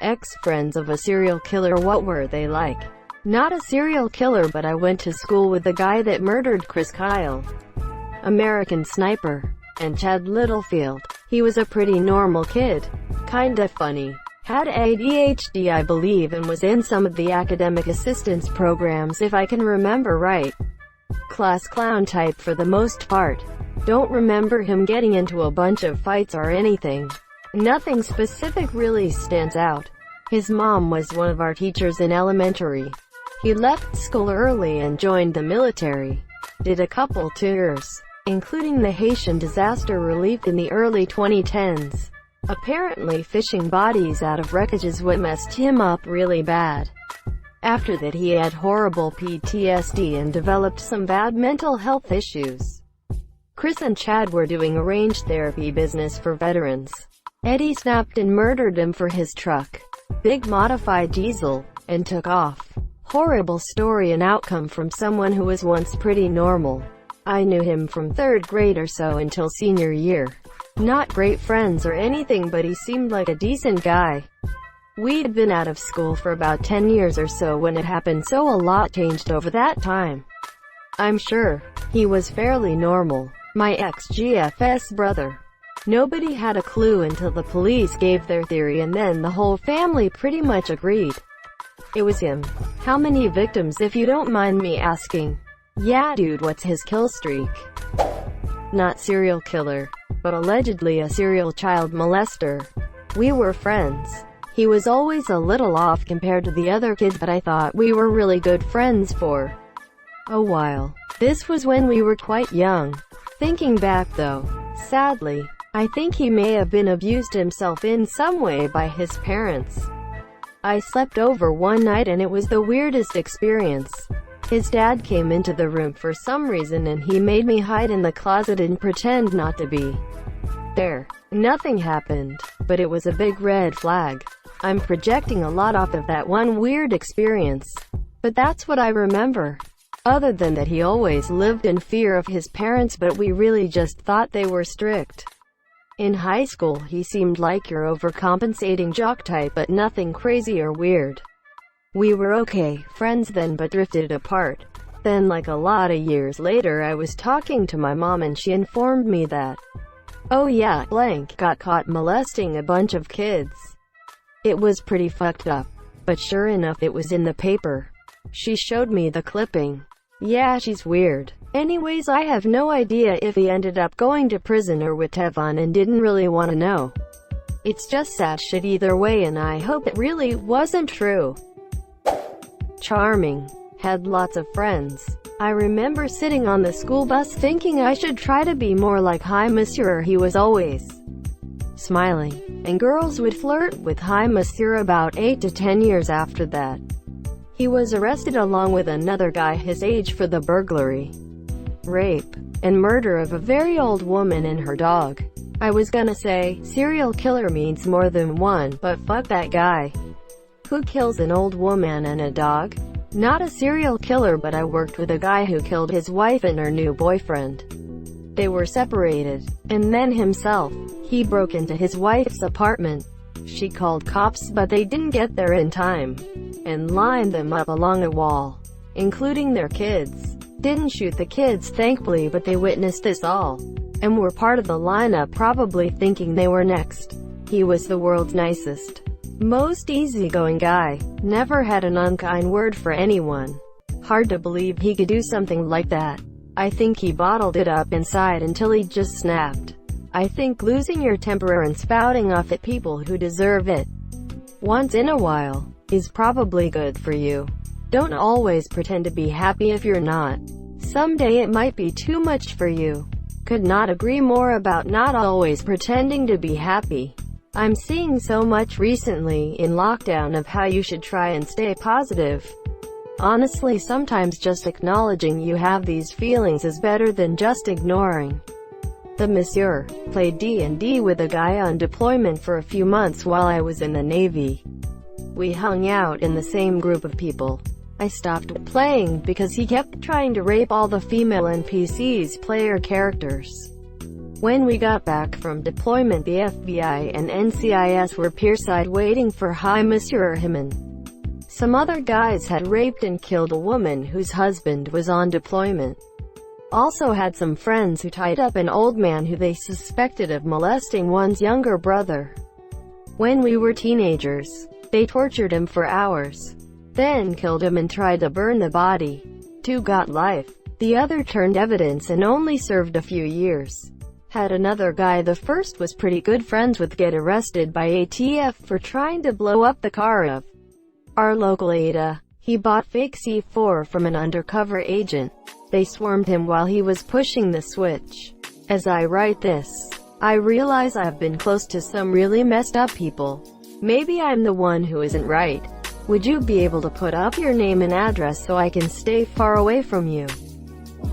Ex-friends of a serial killer. What were they like? Not a serial killer, but I went to school with the guy that murdered Chris Kyle, American Sniper, and Chad Littlefield. He was a pretty normal kid. Kinda funny. Had ADHD, I believe, and was in some of the academic assistance programs if I can remember right. Class clown type for the most part. Don't remember him getting into a bunch of fights or anything. Nothing specific really stands out. His mom was one of our teachers in elementary. He left school early and joined the military. Did a couple tours, including the Haitian disaster relief in the early 2010s. Apparently fishing bodies out of wreckage is what messed him up really bad. After that he had horrible PTSD and developed some bad mental health issues. Chris and Chad were doing arranged therapy business for veterans. Eddie snapped and murdered him for his truck, big modified diesel, and took off. Horrible story and outcome from someone who was once pretty normal. I knew him from 3rd grade or so until senior year. Not great friends or anything, but he seemed like a decent guy. We'd been out of school for about 10 years or so when it happened, so a lot changed over that time. I'm sure he was fairly normal. My ex-GF's brother. Nobody had a clue until the police gave their theory, and then the whole family pretty much agreed it was him. How many victims, if you don't mind me asking? Yeah dude, what's his kill streak? Not serial killer, but allegedly a serial child molester. We were friends. He was always a little off compared to the other kids, but I thought we were really good friends for a while. This was when we were quite young. Thinking back though, sadly, I think he may have been abused himself in some way by his parents. I slept over one night and it was the weirdest experience. His dad came into the room for some reason and he made me hide in the closet and pretend not to be there. Nothing happened, but it was a big red flag. I'm projecting a lot off of that one weird experience, but that's what I remember. Other than that, he always lived in fear of his parents, but we really just thought they were strict. In high school, he seemed like your overcompensating jock type, but nothing crazy or weird. We were okay friends then, but drifted apart. Then, like a lot of years later, I was talking to my mom and she informed me that, oh yeah, blank got caught molesting a bunch of kids. It was pretty fucked up, but sure enough it was in the paper. She showed me the clipping. Yeah, she's weird. Anyways, I have no idea if he ended up going to prison or whatever and didn't really want to know. It's just sad shit either way, and I hope it really wasn't true. Charming. Had lots of friends. I remember sitting on the school bus thinking I should try to be more like Hi Monsieur. He was always smiling, and girls would flirt with Hi Monsieur. About 8 to 10 years after that, he was arrested along with another guy his age for the burglary, rape, and murder of a very old woman and her dog. I was gonna say, serial killer means more than one, but fuck that guy. Who kills an old woman and a dog? Not a serial killer, but I worked with a guy who killed his wife and her new boyfriend. They were separated, and then himself. He broke into his wife's apartment. She called cops, but they didn't get there in time, and lined them up along a wall, including their kids. Didn't shoot the kids, thankfully, but they witnessed this all, and were part of the lineup, probably thinking they were next. He was the world's nicest, most easygoing guy. Never had an unkind word for anyone. Hard to believe he could do something like that. I think he bottled it up inside until he just snapped. I think losing your temper and spouting off at people who deserve it once in a while is probably good for you. Don't always pretend to be happy if you're not. Someday it might be too much for you. Could not agree more about not always pretending to be happy. I'm seeing so much recently in lockdown of how you should try and stay positive. Honestly, sometimes just acknowledging you have these feelings is better than just ignoring. The Monsieur played D&D with a guy on deployment for a few months while I was in the Navy. We hung out in the same group of people. I stopped playing because he kept trying to rape all the female NPCs, player characters. When we got back from deployment, the FBI and NCIS were pierside waiting for Hi Monsieur Himan. Some other guys had raped and killed a woman whose husband was on deployment. Also had some friends who tied up an old man who they suspected of molesting one's younger brother. When we were teenagers, they tortured him for hours, then killed him and tried to burn the body. 2 got life. The other turned evidence and only served a few years. Had another guy, the first was pretty good friends with, get arrested by ATF for trying to blow up the car of our local ADA. He bought fake C4 from an undercover agent. They swarmed him while he was pushing the switch. As I write this, I realize I've been close to some really messed up people. Maybe I'm the one who isn't right. Would you be able to put up your name and address so I can stay far away from you?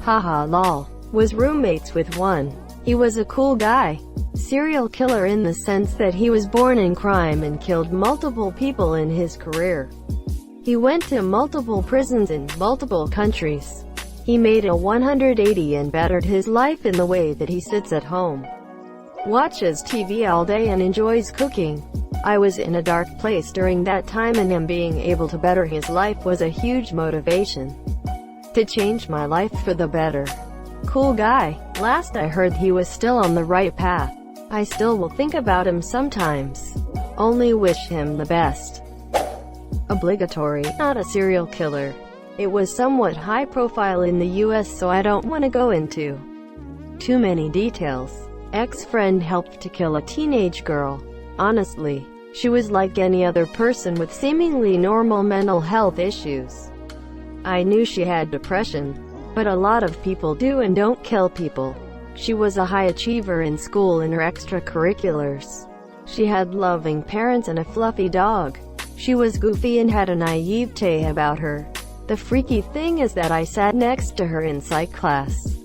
Haha lol. Was roommates with one. He was a cool guy. Serial killer in the sense that he was born in crime and killed multiple people in his career. He went to multiple prisons in multiple countries. He made a 180 and bettered his life in the way that he sits at home, watches TV all day and enjoys cooking. I was in a dark place during that time, and him being able to better his life was a huge motivation to change my life for the better. Cool guy. Last I heard, he was still on the right path. I still will think about him sometimes. Only wish him the best. Obligatory. Not a serial killer. It was somewhat high profile in the US, so I don't want to go into too many details. Ex-friend helped to kill a teenage girl. Honestly, she was like any other person with seemingly normal mental health issues. I knew she had depression, but a lot of people do and don't kill people. She was a high achiever in school and her extracurriculars. She had loving parents and a fluffy dog. She was goofy and had a naivete about her. The freaky thing is that I sat next to her in psych class,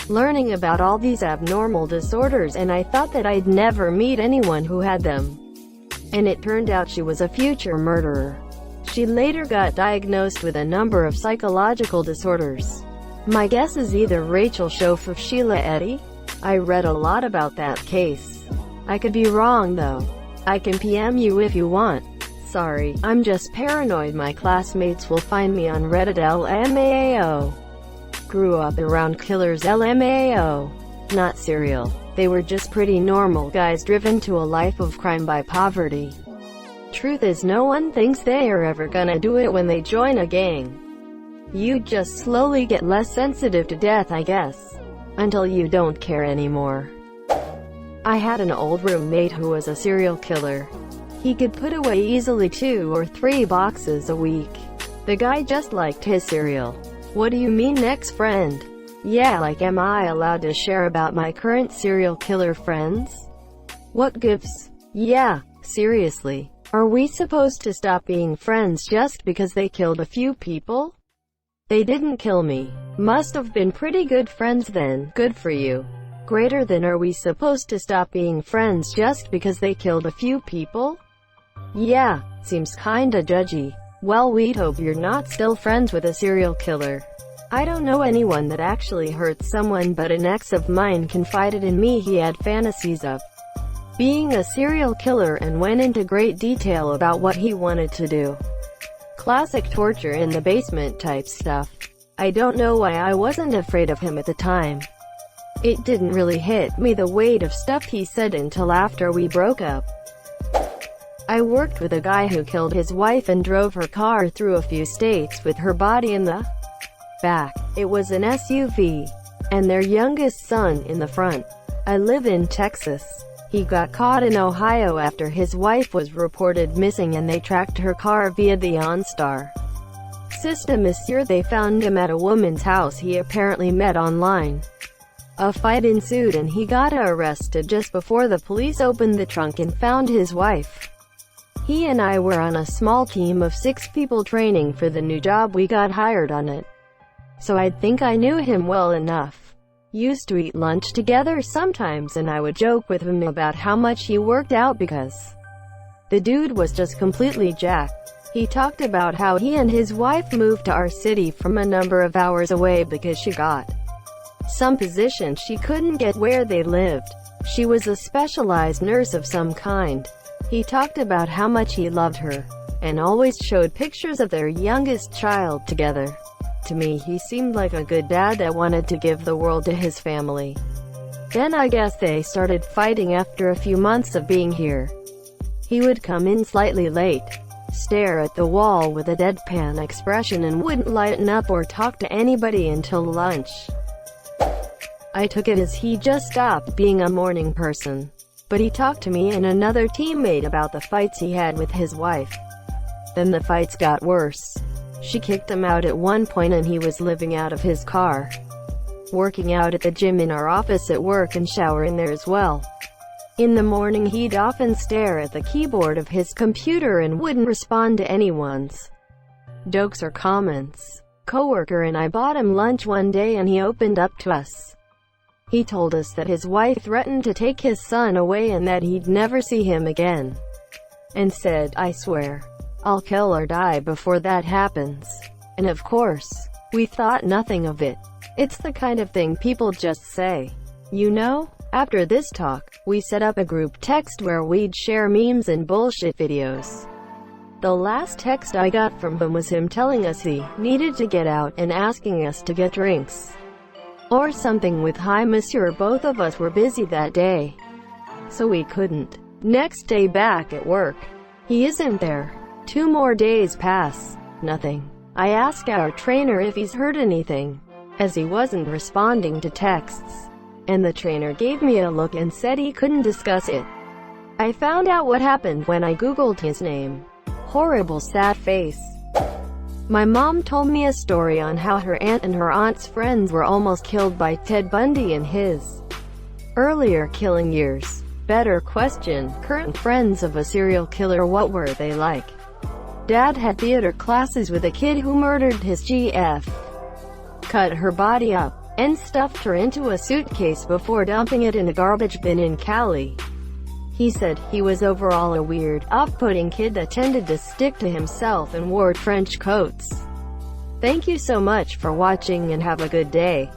learning about all these abnormal disorders, and I thought that I'd never meet anyone who had them. And it turned out she was a future murderer. She later got diagnosed with a number of psychological disorders. My guess is either Rachel Schoaf of Sheila Eddy. I read a lot about that case. I could be wrong though. I can PM you if you want. Sorry, I'm just paranoid my classmates will find me on Reddit. LMAO. Grew up around killers. LMAO. Not serial. They were just pretty normal guys driven to a life of crime by poverty. Truth is, no one thinks they are ever gonna do it when they join a gang. You just slowly get less sensitive to death, I guess, until you don't care anymore. I had an old roommate who was a serial killer. He could put away easily 2 or 3 boxes a week. The guy just liked his cereal. What do you mean, ex-friend? Yeah, like, am I allowed to share about my current serial killer friends? What gives? Yeah, seriously. Are we supposed to stop being friends just because they killed a few people? They didn't kill me. Must have been pretty good friends then. Good for you. Greater than, are we supposed to stop being friends just because they killed a few people? Yeah, seems kinda judgy. Well, we'd hope you're not still friends with a serial killer. I don't know anyone that actually hurt someone, but an ex of mine confided in me he had fantasies of being a serial killer and went into great detail about what he wanted to do. Classic torture in the basement type stuff. I don't know why I wasn't afraid of him at the time. It didn't really hit me, the weight of stuff he said, until after we broke up. I worked with a guy who killed his wife and drove her car through a few states with her body in the back. It was an SUV, and their youngest son in the front. I live in Texas. He got caught in Ohio after his wife was reported missing, and they tracked her car via the OnStar system. They found him at a woman's house he apparently met online. A fight ensued and he got arrested just before the police opened the trunk and found his wife. He and I were on a small team of 6 people training for the new job we got hired on it. So I'd think I knew him well enough. Used to eat lunch together sometimes, and I would joke with him about how much he worked out because the dude was just completely jacked. He talked about how he and his wife moved to our city from a number of hours away because she got some position she couldn't get where they lived. She was a specialized nurse of some kind. He talked about how much he loved her, and always showed pictures of their youngest child together. To me, he seemed like a good dad that wanted to give the world to his family. Then I guess they started fighting after a few months of being here. He would come in slightly late, stare at the wall with a deadpan expression, and wouldn't lighten up or talk to anybody until lunch. I took it as he just stopped being a morning person. But he talked to me and another teammate about the fights he had with his wife. Then the fights got worse. She kicked him out at one point and he was living out of his car, working out at the gym in our office at work and showering there as well. In the morning he'd often stare at the keyboard of his computer and wouldn't respond to anyone's jokes or comments. Coworker and I bought him lunch one day and he opened up to us. He told us that his wife threatened to take his son away and that he'd never see him again. And said, "I swear, I'll kill or die before that happens." And of course, we thought nothing of it. It's the kind of thing people just say. You know? After this talk, we set up a group text where we'd share memes and bullshit videos. The last text I got from him was him telling us he needed to get out and asking us to get drinks or something with "Hi monsieur." Both of us were busy that day, so we couldn't. Next day back at work, he isn't there. 2 more days pass. Nothing. I ask our trainer if he's heard anything, as he wasn't responding to texts, and the trainer gave me a look and said he couldn't discuss it. I found out what happened when I googled his name. Horrible sad face. My mom told me a story on how her aunt and her aunt's friends were almost killed by Ted Bundy in his earlier killing years. Better question, current friends of a serial killer, what were they like? Dad had theater classes with a kid who murdered his GF, cut her body up, and stuffed her into a suitcase before dumping it in a garbage bin in Cali. He said he was overall a weird, off-putting kid that tended to stick to himself and wore trench coats. Thank you so much for watching and have a good day.